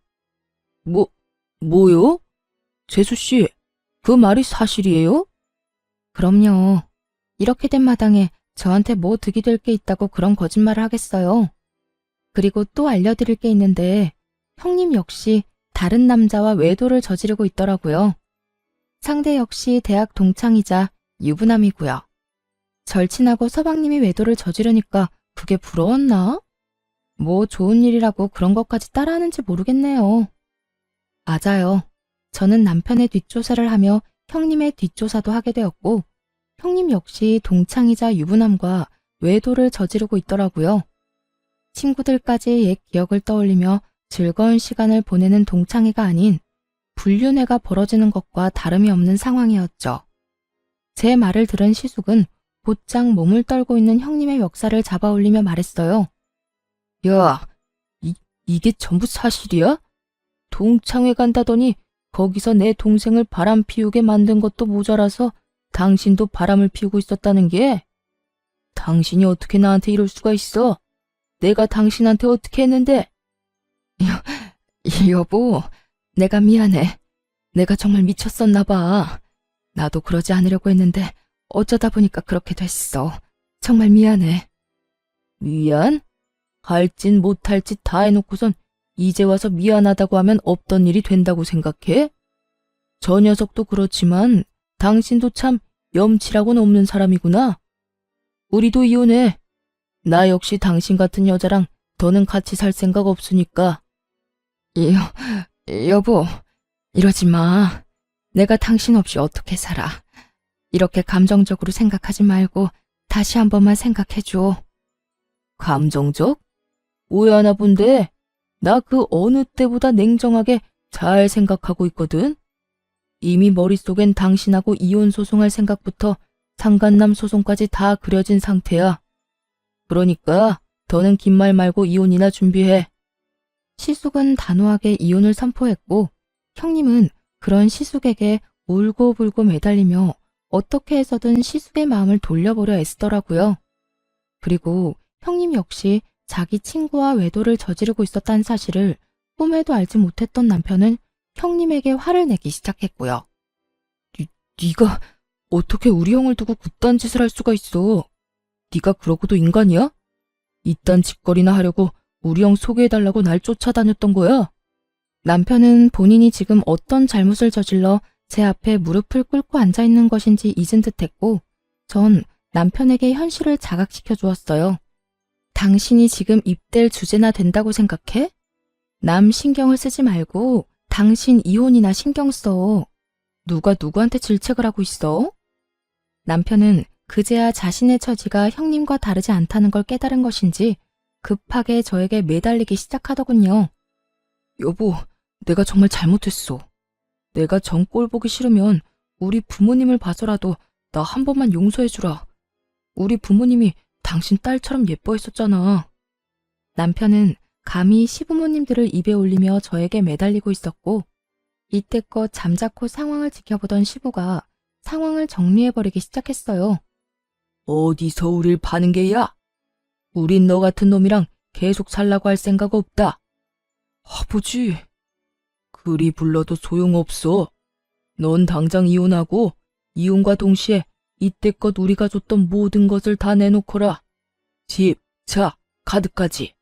뭐요? 재수씨, 그 말이 사실이에요? 그럼요. 이렇게 된 마당에 저한테 뭐 득이 될 게 있다고 그런 거짓말을 하겠어요. 그리고 또 알려드릴 게 있는데 형님 역시 다른 남자와 외도를 저지르고 있더라고요. 상대 역시 대학 동창이자 유부남이고요. 절친하고 서방님이 외도를 저지르니까 그게 부러웠나? 뭐 좋은 일이라고 그런 것까지 따라하는지 모르겠네요. 맞아요. 저는 남편의 뒷조사를 하며 형님의 뒷조사도 하게 되었고 형님 역시 동창이자 유부남과 외도를 저지르고 있더라고요. 친구들까지 옛 기억을 떠올리며 즐거운 시간을 보내는 동창회가 아닌 불륜회가 벌어지는 것과 다름이 없는 상황이었죠. 제 말을 들은 시숙은 곧장 몸을 떨고 있는 형님의 멱살을 잡아 올리며 말했어요. 야, 이게 전부 사실이야? 동창회 간다더니 거기서 내 동생을 바람 피우게 만든 것도 모자라서 당신도 바람을 피우고 있었다는 게? 당신이 어떻게 나한테 이럴 수가 있어? 내가 당신한테 어떻게 했는데? 여보, 내가 미안해. 내가 정말 미쳤었나 봐. 나도 그러지 않으려고 했는데 어쩌다 보니까 그렇게 됐어. 정말 미안해. 미안? 할 짓 못할 짓 다 해놓고선 이제 와서 미안하다고 하면 없던 일이 된다고 생각해? 저 녀석도 그렇지만 당신도 참 염치라고는 없는 사람이구나. 우리도 이혼해. 나 역시 당신 같은 여자랑 더는 같이 살 생각 없으니까. 여보, 이러지 마. 내가 당신 없이 어떻게 살아. 이렇게 감정적으로 생각하지 말고 다시 한 번만 생각해줘. 감정적? 오해하나 본데 나 그 어느 때보다 냉정하게 잘 생각하고 있거든. 이미 머릿속엔 당신하고 이혼 소송할 생각부터 상간남 소송까지 다 그려진 상태야. 그러니까 더는 긴 말 말고 이혼이나 준비해. 시숙은 단호하게 이혼을 선포했고 형님은 그런 시숙에게 울고불고 매달리며 어떻게 해서든 시숙의 마음을 돌려보려 애쓰더라고요. 그리고 형님 역시 자기 친구와 외도를 저지르고 있었다는 사실을 꿈에도 알지 못했던 남편은 형님에게 화를 내기 시작했고요. 네가 어떻게 우리 형을 두고 그딴 짓을 할 수가 있어? 네가 그러고도 인간이야? 이딴 짓거리나 하려고 우리 형 소개해달라고 날 쫓아다녔던 거야? 남편은 본인이 지금 어떤 잘못을 저질러 제 앞에 무릎을 꿇고 앉아있는 것인지 잊은 듯했고 전 남편에게 현실을 자각시켜 주었어요. 당신이 지금 입댈 주제나 된다고 생각해? 남 신경을 쓰지 말고 당신 이혼이나 신경 써. 누가 누구한테 질책을 하고 있어? 남편은 그제야 자신의 처지가 형님과 다르지 않다는 걸 깨달은 것인지 급하게 저에게 매달리기 시작하더군요. 여보, 내가 정말 잘못했어. 내가 정 꼴 보기 싫으면 우리 부모님을 봐서라도 나 한 번만 용서해주라. 우리 부모님이 당신 딸처럼 예뻐했었잖아. 남편은 감히 시부모님들을 입에 올리며 저에게 매달리고 있었고 이때껏 잠자코 상황을 지켜보던 시부가 상황을 정리해버리기 시작했어요. 어디서 우릴 파는 게야? 우린 너 같은 놈이랑 계속 살라고 할 생각 없다. 아버지, 그리 불러도 소용없어. 넌 당장 이혼하고 이혼과 동시에 이때껏 우리가 줬던 모든 것을 다 내놓거라. 집, 차, 카드까지.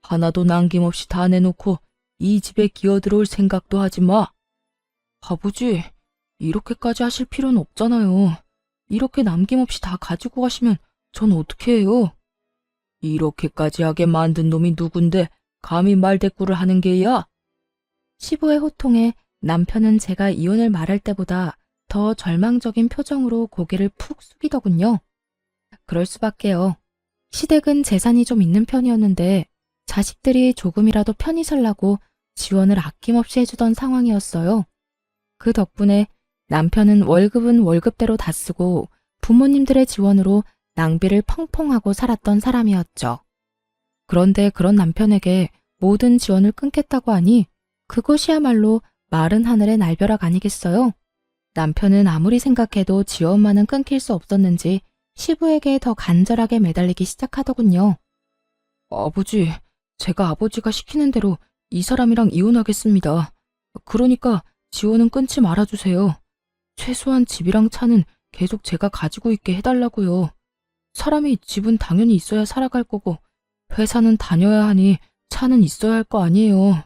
하나도 남김없이 다 내놓고 이 집에 기어들어올 생각도 하지 마. 아버지, 이렇게까지 하실 필요는 없잖아요. 이렇게 남김없이 다 가지고 가시면 전 어떻게 해요? 이렇게까지 하게 만든 놈이 누군데 감히 말대꾸를 하는 게야? 시부의 호통에 남편은 제가 이혼을 말할 때보다 더 절망적인 표정으로 고개를 푹 숙이더군요. 그럴 수밖에요. 시댁은 재산이 좀 있는 편이었는데 자식들이 조금이라도 편히 살라고 지원을 아낌없이 해주던 상황이었어요. 그 덕분에 남편은 월급은 월급대로 다 쓰고 부모님들의 지원으로 낭비를 펑펑하고 살았던 사람이었죠. 그런데 그런 남편에게 모든 지원을 끊겠다고 하니 그것이야말로 마른 하늘의 날벼락 아니겠어요? 남편은 아무리 생각해도 지원만은 끊길 수 없었는지 시부에게 더 간절하게 매달리기 시작하더군요. 아버지, 제가 아버지가 시키는 대로 이 사람이랑 이혼하겠습니다. 그러니까 지원은 끊지 말아주세요. 최소한 집이랑 차는 계속 제가 가지고 있게 해달라고요. 사람이 집은 당연히 있어야 살아갈 거고 회사는 다녀야 하니 차는 있어야 할 거 아니에요.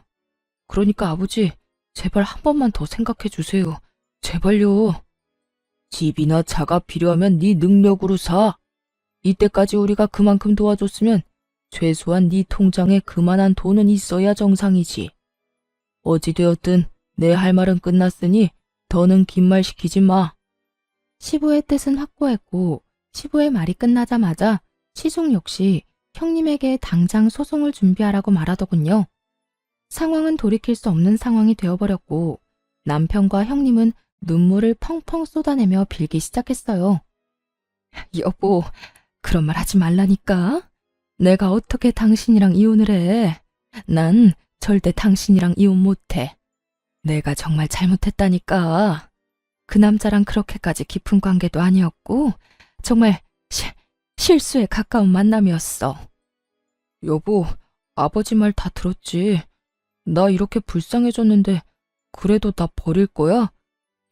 그러니까 아버지, 제발 한 번만 더 생각해 주세요. 제발요. 집이나 차가 필요하면 네 능력으로 사. 이때까지 우리가 그만큼 도와줬으면 최소한 네 통장에 그만한 돈은 있어야 정상이지. 어찌되었든 내 할 말은 끝났으니 더는 긴 말 시키지 마. 시부의 뜻은 확고했고 시부의 말이 끝나자마자 시숙 역시 형님에게 당장 소송을 준비하라고 말하더군요. 상황은 돌이킬 수 없는 상황이 되어버렸고 남편과 형님은 눈물을 펑펑 쏟아내며 빌기 시작했어요. 여보, 그런 말 하지 말라니까. 내가 어떻게 당신이랑 이혼을 해. 난 절대 당신이랑 이혼 못해. 내가 정말 잘못했다니까. 그 남자랑 그렇게까지 깊은 관계도 아니었고 정말 실수에 가까운 만남이었어. 여보, 아버지 말 다 들었지. 나 이렇게 불쌍해졌는데 그래도 나 버릴 거야?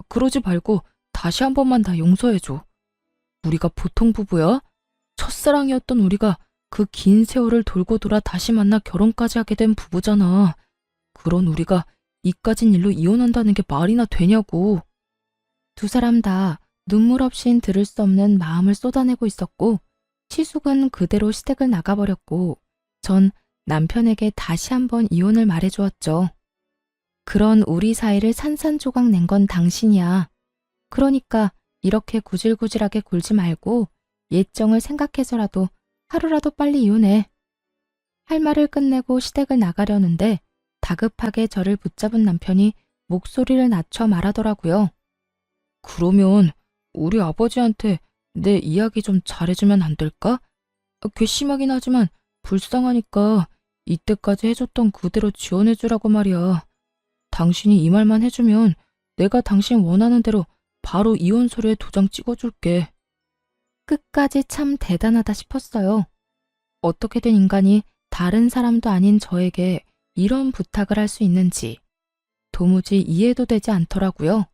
그러지 말고 다시 한 번만 다 용서해줘. 우리가 보통 부부야? 첫사랑이었던 우리가 그 긴 세월을 돌고 돌아 다시 만나 결혼까지 하게 된 부부잖아. 그런 우리가 이까진 일로 이혼한다는 게 말이나 되냐고. 두 사람 다 눈물 없인 들을 수 없는 마음을 쏟아내고 있었고 시숙은 그대로 시댁을 나가버렸고 전 남편에게 다시 한번 이혼을 말해주었죠. 그런 우리 사이를 산산조각 낸 건 당신이야. 그러니까 이렇게 구질구질하게 굴지 말고 예정을 생각해서라도 하루라도 빨리 이혼해. 할 말을 끝내고 시댁을 나가려는데 다급하게 저를 붙잡은 남편이 목소리를 낮춰 말하더라고요. 그러면 우리 아버지한테 내 이야기 좀 잘해주면 안 될까? 괘씸하긴 하지만 불쌍하니까 이때까지 해줬던 그대로 지원해주라고 말이야. 당신이 이 말만 해주면 내가 당신 원하는 대로 바로 이혼 서류에 도장 찍어줄게. 끝까지 참 대단하다 싶었어요. 어떻게 된 인간이 다른 사람도 아닌 저에게 이런 부탁을 할 수 있는지 도무지 이해도 되지 않더라고요.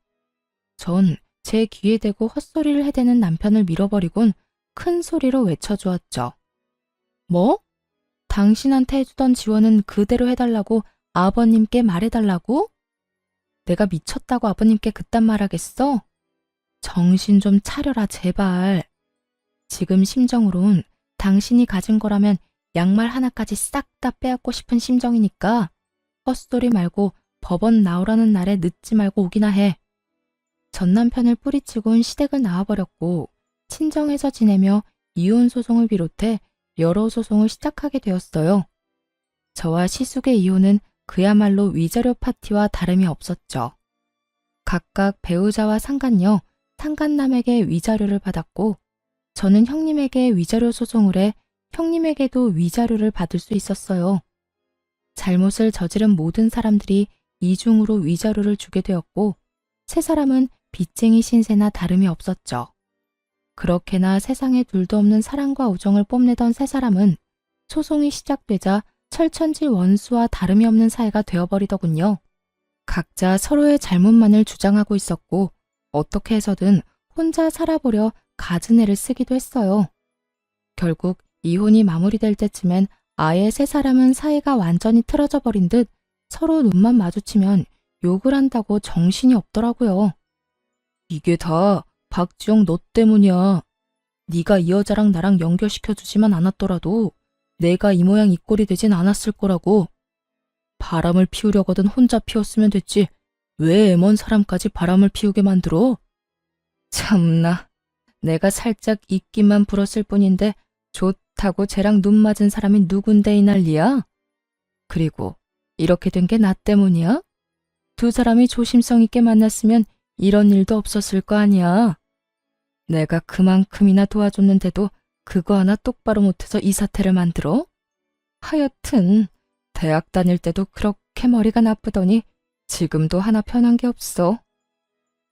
전 제 귀에 대고 헛소리를 해대는 남편을 밀어버리곤 큰 소리로 외쳐주었죠. 뭐? 당신한테 해주던 지원은 그대로 해달라고 아버님께 말해달라고? 내가 미쳤다고 아버님께 그딴 말하겠어? 정신 좀 차려라 제발. 지금 심정으론 당신이 가진 거라면 양말 하나까지 싹 다 빼앗고 싶은 심정이니까 헛소리 말고 법원 나오라는 날에 늦지 말고 오기나 해. 전 남편을 뿌리치곤 시댁을 나와버렸고 친정에서 지내며 이혼 소송을 비롯해 여러 소송을 시작하게 되었어요. 저와 시숙의 이혼은 그야말로 위자료 파티와 다름이 없었죠. 각각 배우자와 상간녀, 상간남에게 위자료를 받았고 저는 형님에게 위자료 소송을 해 형님에게도 위자료를 받을 수 있었어요. 잘못을 저지른 모든 사람들이 이중으로 위자료를 주게 되었고 세 사람은 빚쟁이 신세나 다름이 없었죠. 그렇게나 세상에 둘도 없는 사랑과 우정을 뽐내던 세 사람은 소송이 시작되자 철천지 원수와 다름이 없는 사이가 되어버리더군요. 각자 서로의 잘못만을 주장하고 있었고 어떻게 해서든 혼자 살아보려 갖은 애를 쓰기도 했어요. 결국 이혼이 마무리될 때쯤엔 아예 세 사람은 사이가 완전히 틀어져 버린 듯 서로 눈만 마주치면 욕을 한다고 정신이 없더라고요. 이게 다 박지영 너 때문이야. 네가 이 여자랑 나랑 연결시켜주지만 않았더라도 내가 이 모양 이 꼴이 되진 않았을 거라고. 바람을 피우려거든 혼자 피웠으면 됐지. 왜 애먼 사람까지 바람을 피우게 만들어? 참나. 내가 살짝 입김만 불었을 뿐인데 좋다고 쟤랑 눈 맞은 사람이 누군데 이 난리야? 그리고 이렇게 된 게 나 때문이야? 두 사람이 조심성 있게 만났으면 이런 일도 없었을 거 아니야. 내가 그만큼이나 도와줬는데도 그거 하나 똑바로 못해서 이 사태를 만들어? 하여튼 대학 다닐 때도 그렇게 머리가 나쁘더니 지금도 하나 편한 게 없어.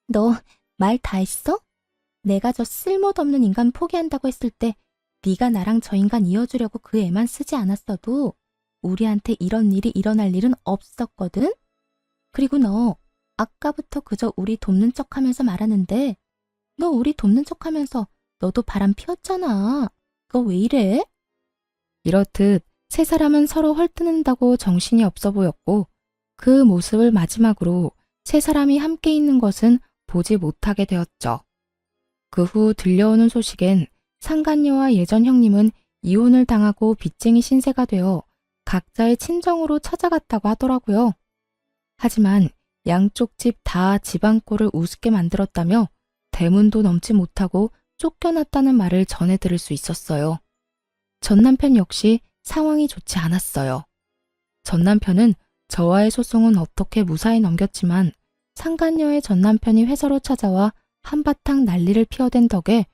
너 말 다 했어? 내가 저 쓸모도 없는 인간 포기한다고 했을 때 네가 나랑 저 인간 이어주려고 그 애만 쓰지 않았어도 우리한테 이런 일이 일어날 일은 없었거든? 그리고 너 아까부터 그저 우리 돕는 척하면서 말하는데 너 우리 돕는 척하면서 너도 바람 피웠잖아. 그거 왜 이래? 이렇듯 세 사람은 서로 헐뜯는다고 정신이 없어 보였고 그 모습을 마지막으로 세 사람이 함께 있는 것은 보지 못하게 되었죠. 그 후 들려오는 소식엔 상간녀와 예전 형님은 이혼을 당하고 빚쟁이 신세가 되어 각자의 친정으로 찾아갔다고 하더라고요. 하지만 양쪽 집 다 집안꼴을 우습게 만들었다며 대문도 넘지 못하고 쫓겨났다는 말을 전해 들을 수 있었어요. 전 남편 역시 상황이 좋지 않았어요. 전 남편은 저와의 소송은 어떻게 무사히 넘겼지만 상간녀의 전 남편이 회사로 찾아와 한바탕 난리를 피워댄 덕에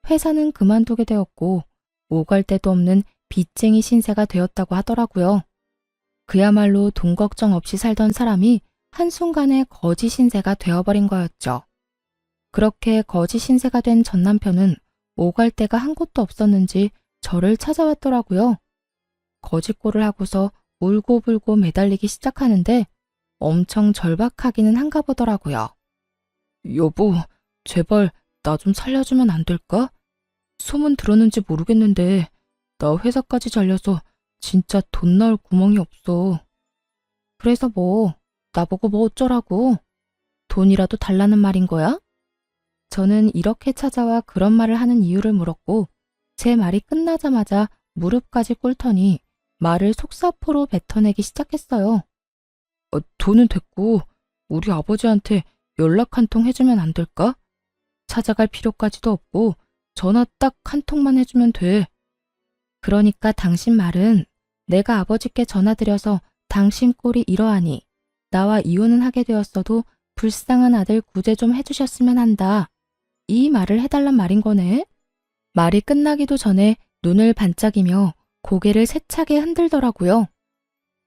회사는 그만두게 되었고 오갈 데도 없는 빚쟁이 신세가 되었다고 하더라고요. 그야말로 돈 걱정 없이 살던 사람이 한순간에 거지 신세가 되어버린 거였죠. 그렇게 거지 신세가 된 전 남편은 오갈 데가 한 곳도 없었는지 저를 찾아왔더라고요. 거짓골을 하고서 울고불고 매달리기 시작하는데 엄청 절박하기는 한가 보더라고요. 여보, 제발 나 좀 살려주면 안 될까? 소문 들었는지 모르겠는데 나 회사까지 잘려서 진짜 돈 나올 구멍이 없어. 그래서 뭐 나보고 뭐 어쩌라고? 돈이라도 달라는 말인 거야? 저는 이렇게 찾아와 그런 말을 하는 이유를 물었고 제 말이 끝나자마자 무릎까지 꿇더니 말을 속사포로 뱉어내기 시작했어요. 돈은 됐고 우리 아버지한테 연락 한 통 해주면 안 될까? 찾아갈 필요까지도 없고 전화 딱 한 통만 해주면 돼. 그러니까 당신 말은 내가 아버지께 전화드려서 당신 꼴이 이러하니 나와 이혼은 하게 되었어도 불쌍한 아들 구제 좀 해주셨으면 한다. 이 말을 해달란 말인 거네. 말이 끝나기도 전에 눈을 반짝이며 고개를 세차게 흔들더라고요.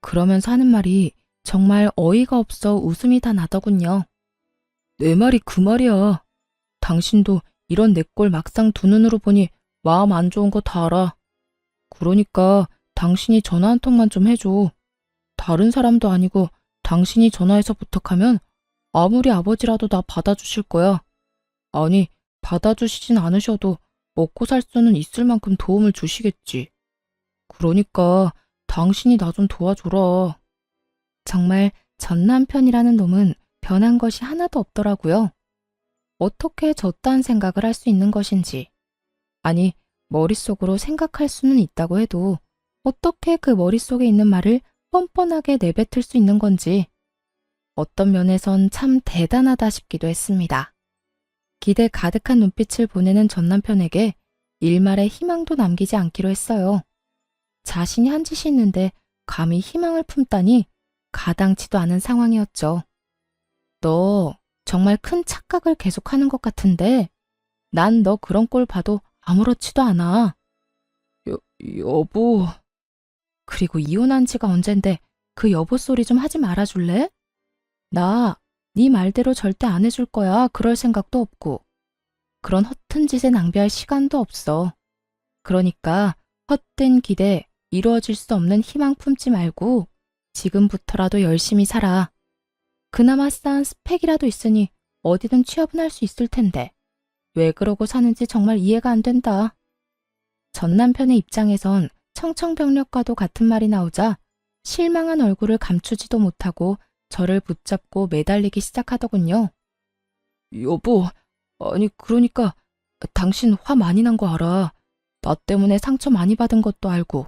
그러면서 하는 말이 정말 어이가 없어 웃음이 다 나더군요. 내 말이 그 말이야. 당신도 이런 내 꼴 막상 두 눈으로 보니 마음 안 좋은 거 다 알아. 그러니까 당신이 전화 한 통만 좀 해줘. 다른 사람도 아니고 당신이 전화해서 부탁하면 아무리 아버지라도 나 받아주실 거야. 아니, 받아주시진 않으셔도 먹고 살 수는 있을 만큼 도움을 주시겠지. 그러니까 당신이 나 좀 도와줘라. 정말 전 남편이라는 놈은 변한 것이 하나도 없더라고요. 어떻게 저딴 생각을 할 수 있는 것인지. 아니, 머릿속으로 생각할 수는 있다고 해도 어떻게 그 머릿속에 있는 말을 뻔뻔하게 내뱉을 수 있는 건지 어떤 면에선 참 대단하다 싶기도 했습니다. 기대 가득한 눈빛을 보내는 전 남편에게 일말의 희망도 남기지 않기로 했어요. 자신이 한 짓이 있는데 감히 희망을 품다니 가당치도 않은 상황이었죠. 너 정말 큰 착각을 계속하는 것 같은데 난 너 그런 꼴 봐도 아무렇지도 않아. 여보. 그리고 이혼한 지가 언젠데 그 여보 소리 좀 하지 말아줄래? 나 네 말대로 절대 안 해줄 거야. 그럴 생각도 없고. 그런 허튼 짓에 낭비할 시간도 없어. 그러니까 헛된 기대, 이루어질 수 없는 희망 품지 말고 지금부터라도 열심히 살아. 그나마 쌓은 스펙이라도 있으니 어디든 취업은 할 수 있을 텐데 왜 그러고 사는지 정말 이해가 안 된다. 전 남편의 입장에선 청천벽력과도 같은 말이 나오자 실망한 얼굴을 감추지도 못하고 저를 붙잡고 매달리기 시작하더군요. 여보, 아니 그러니까 당신 화 많이 난 거 알아. 나 때문에 상처 많이 받은 것도 알고.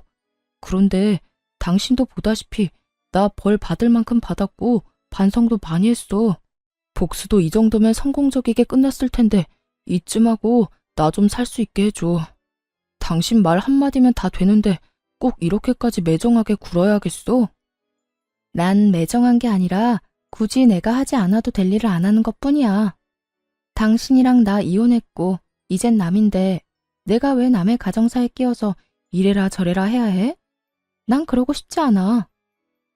그런데 당신도 보다시피 나 벌 받을 만큼 받았고 반성도 많이 했어. 복수도 이 정도면 성공적이게 끝났을 텐데 이쯤하고 나 좀 살 수 있게 해줘. 당신 말 한마디면 다 되는데 꼭 이렇게까지 매정하게 굴어야겠어? 난 매정한 게 아니라 굳이 내가 하지 않아도 될 일을 안 하는 것뿐이야. 당신이랑 나 이혼했고 이젠 남인데 내가 왜 남의 가정사에 끼어서 이래라 저래라 해야 해? 난 그러고 싶지 않아.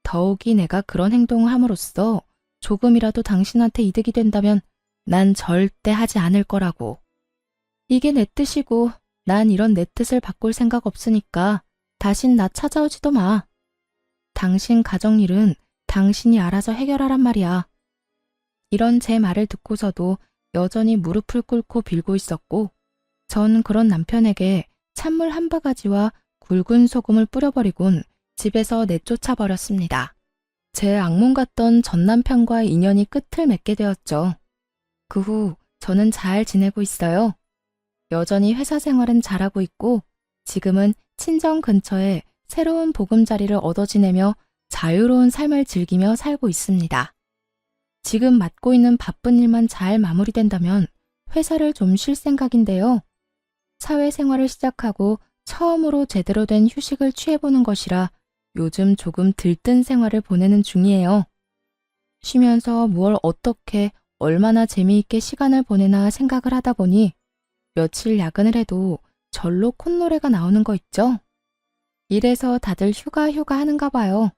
더욱이 내가 그런 행동을 함으로써 조금이라도 당신한테 이득이 된다면 난 절대 하지 않을 거라고. 이게 내 뜻이고 난 이런 내 뜻을 바꿀 생각 없으니까 다신 나 찾아오지도 마. 당신 가정일은 당신이 알아서 해결하란 말이야. 이런 제 말을 듣고서도 여전히 무릎을 꿇고 빌고 있었고 전 그런 남편에게 찬물 한 바가지와 굵은 소금을 뿌려버리곤 집에서 내쫓아 버렸습니다. 제 악몽 같던 전 남편과의 인연이 끝을 맺게 되었죠. 그 후 저는 잘 지내고 있어요. 여전히 회사 생활은 잘하고 있고 지금은 친정 근처에 새로운 보금자리를 얻어 지내며 자유로운 삶을 즐기며 살고 있습니다. 지금 맡고 있는 바쁜 일만 잘 마무리된다면 회사를 좀 쉴 생각인데요. 사회생활을 시작하고 처음으로 제대로 된 휴식을 취해보는 것이라 요즘 조금 들뜬 생활을 보내는 중이에요. 쉬면서 무얼 어떻게 얼마나 재미있게 시간을 보내나 생각을 하다 보니 며칠 야근을 해도 절로 콧노래가 나오는 거 있죠? 이래서 다들 휴가 하는가 봐요.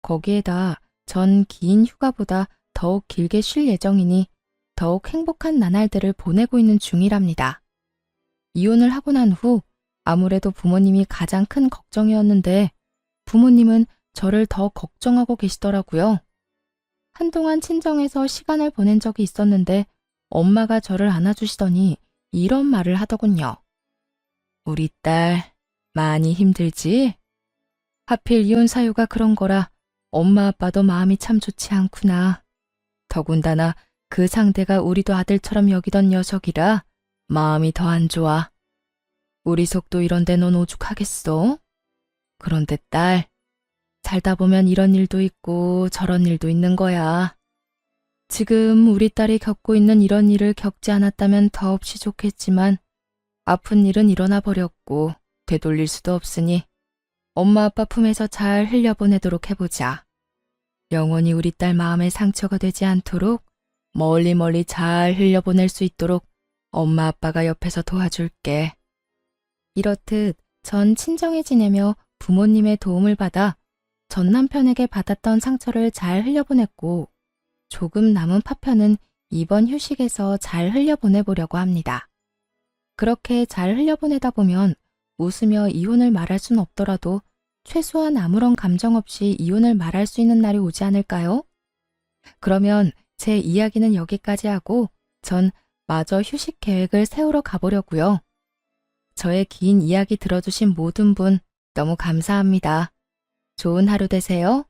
거기에다 전 긴 휴가보다 더욱 길게 쉴 예정이니 더욱 행복한 나날들을 보내고 있는 중이랍니다. 이혼을 하고 난 후 아무래도 부모님이 가장 큰 걱정이었는데 부모님은 저를 더 걱정하고 계시더라고요. 한동안 친정에서 시간을 보낸 적이 있었는데 엄마가 저를 안아주시더니 이런 말을 하더군요. 우리 딸 많이 힘들지? 하필 이혼 사유가 그런 거라 엄마 아빠도 마음이 참 좋지 않구나. 더군다나 그 상대가 우리도 아들처럼 여기던 녀석이라 마음이 더 안 좋아. 우리 속도 이런데 넌 오죽하겠어? 그런데 딸, 살다 보면 이런 일도 있고 저런 일도 있는 거야. 지금 우리 딸이 겪고 있는 이런 일을 겪지 않았다면 더없이 좋겠지만 아픈 일은 일어나 버렸고 되돌릴 수도 없으니 엄마 아빠 품에서 잘 흘려보내도록 해보자. 영원히 우리 딸 마음에 상처가 되지 않도록 멀리 멀리 잘 흘려보낼 수 있도록 엄마 아빠가 옆에서 도와줄게. 이렇듯 전 친정에 지내며 부모님의 도움을 받아 전 남편에게 받았던 상처를 잘 흘려보냈고 조금 남은 파편은 이번 휴식에서 잘 흘려보내보려고 합니다. 그렇게 잘 흘려보내다 보면 웃으며 이혼을 말할 순 없더라도 최소한 아무런 감정 없이 이혼을 말할 수 있는 날이 오지 않을까요? 그러면 제 이야기는 여기까지 하고 전 마저 휴식 계획을 세우러 가보려고요. 저의 긴 이야기 들어주신 모든 분 너무 감사합니다. 좋은 하루 되세요.